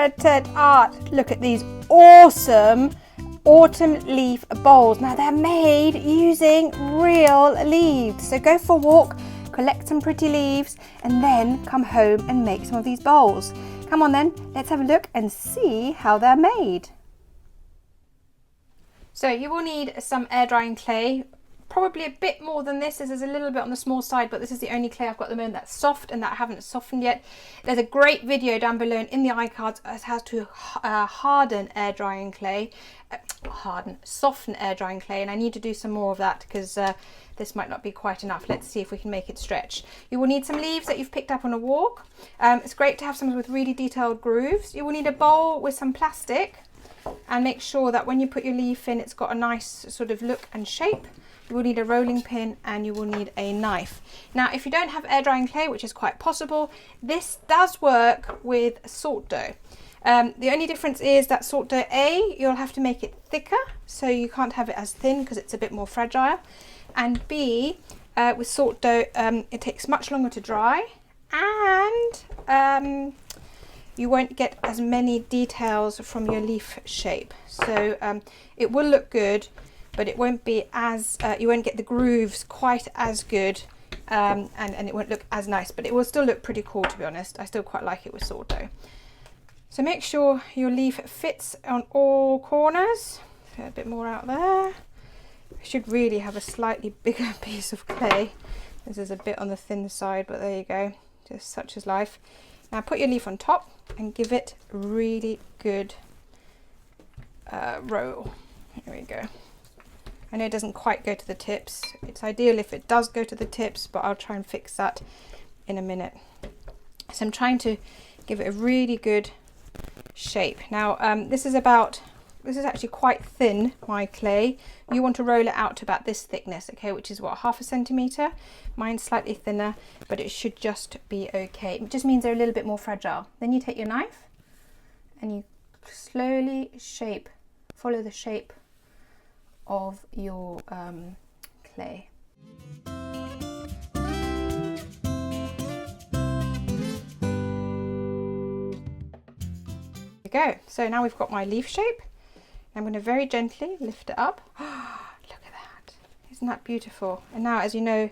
unedited art. Look at these awesome autumn leaf bowls. Now they're made using real leaves. So go for a walk, collect some pretty leaves, and then come home and make some of these bowls. Come on then, let's have a look and see how they're made. So you will need some air drying clay, probably a bit more than this. This is a little bit on the small side, but this is the only clay I've got at the moment that's soft and that I haven't softened yet. There's a great video down below and in the iCards as how to harden air drying clay, soften air drying clay, and I need to do some more of that because this might not be quite enough. Let's see if we can make it stretch. You will need some leaves that you've picked up on a walk. It's great to have some with really detailed grooves. You will need a bowl with some plastic, and make sure that when you put your leaf in, it's got a nice sort of look and shape. You will need a rolling pin and you will need a knife. Now, if you don't have air drying clay, which is quite possible, this does work with salt dough. The only difference is that salt dough, A, you'll have to make it thicker, so you can't have it as thin because it's a bit more fragile. And B, with salt dough, it takes much longer to dry, and you won't get as many details from your leaf shape. So it will look good, but it won't be as, you won't get the grooves quite as good, and it won't look as nice, but it will still look pretty cool, to be honest. I still quite like it with salt dough. So make sure your leaf fits on all corners. Get a bit more out there. I should really have a slightly bigger piece of clay. This is a bit on the thin side, but there you go. Just such is life. Now put your leaf on top and give it a really good roll. Here we go. I know it doesn't quite go to the tips. It's ideal if it does go to the tips, but I'll try and fix that in a minute. So I'm trying to give it a really good shape. Now this is actually quite thin, my clay. You want to roll it out to about this thickness, okay, which is what, 1/2 centimetre. Mine's slightly thinner, but it should just be okay. It just means they're a little bit more fragile. Then you take your knife and you slowly follow the shape of your clay. There we go. So now we've got my leaf shape. I'm going to very gently lift it up. Look at that. Isn't that beautiful? And now, as you know,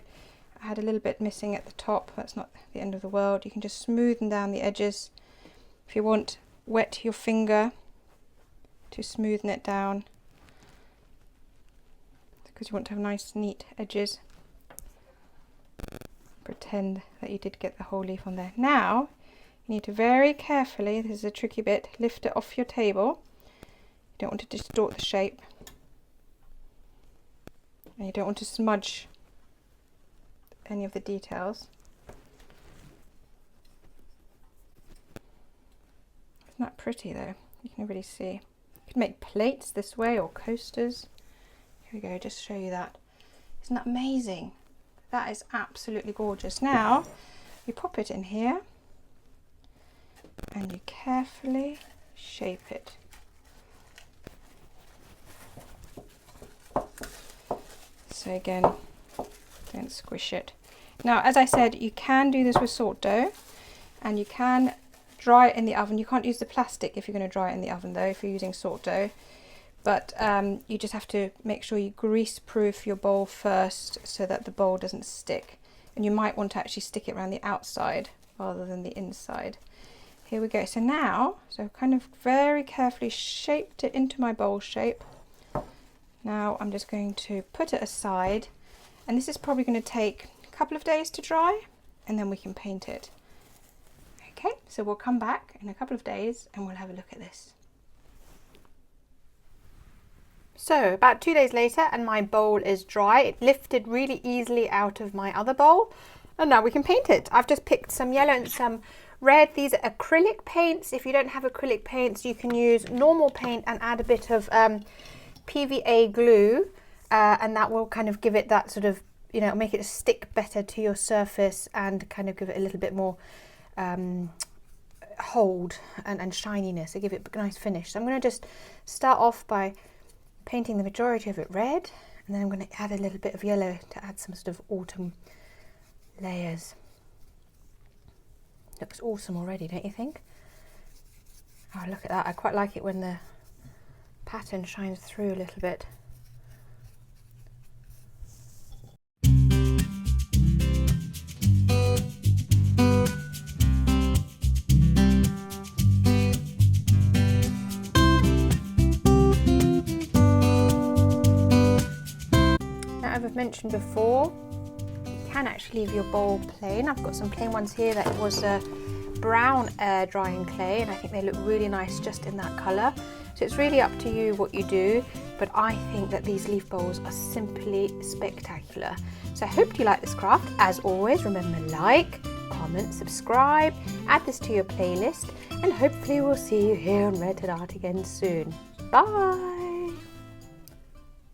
I had a little bit missing at the top. That's not the end of the world. You can just smoothen down the edges. If you want, wet your finger to smoothen it down, because you want to have nice, neat edges. Pretend that you did get the whole leaf on there. Now, you need to very carefully, this is a tricky bit, lift it off your table. You don't want to distort the shape. And you don't want to smudge any of the details. Isn't that pretty though? You can really see. You can make plates this way or coasters. Here we go, just show you that. Isn't that amazing? That is absolutely gorgeous. Now, you pop it in here and you carefully shape it. So again, don't squish it. Now, as I said, you can do this with salt dough and you can dry it in the oven. You can't use the plastic if you're going to dry it in the oven though, if you're using salt dough. But you just have to make sure you grease proof your bowl first so that the bowl doesn't stick. And you might want to actually stick it around the outside rather than the inside. Here we go. So now, kind of very carefully shaped it into my bowl shape. Now I'm just going to put it aside, and this is probably going to take a couple of days to dry, and then we can paint it. Okay, so we'll come back in a couple of days and we'll have a look at this. So about 2 days later and my bowl is dry. It lifted really easily out of my other bowl, and now we can paint it. I've just picked some yellow and some red. These are acrylic paints. If you don't have acrylic paints, you can use normal paint and add a bit of PVA glue, and that will kind of give it that sort of, you know, make it stick better to your surface and kind of give it a little bit more hold and shininess, to give it a nice finish. So I'm going to just start off by painting the majority of it red, and then I'm going to add a little bit of yellow to add some sort of autumn layers. Looks awesome already, don't you think? Oh, look at that. I quite like it when the pattern shines through a little bit. Now, as I've mentioned before, you can actually leave your bowl plain. I've got some plain ones here that was brown air drying clay, and I think they look really nice just in that colour. So it's really up to you what you do, but I think that these leaf bowls are simply spectacular. So I hope you like this craft. As always, remember, like, comment, subscribe, add this to your playlist, and hopefully we'll see you here on Red Art again soon. Bye!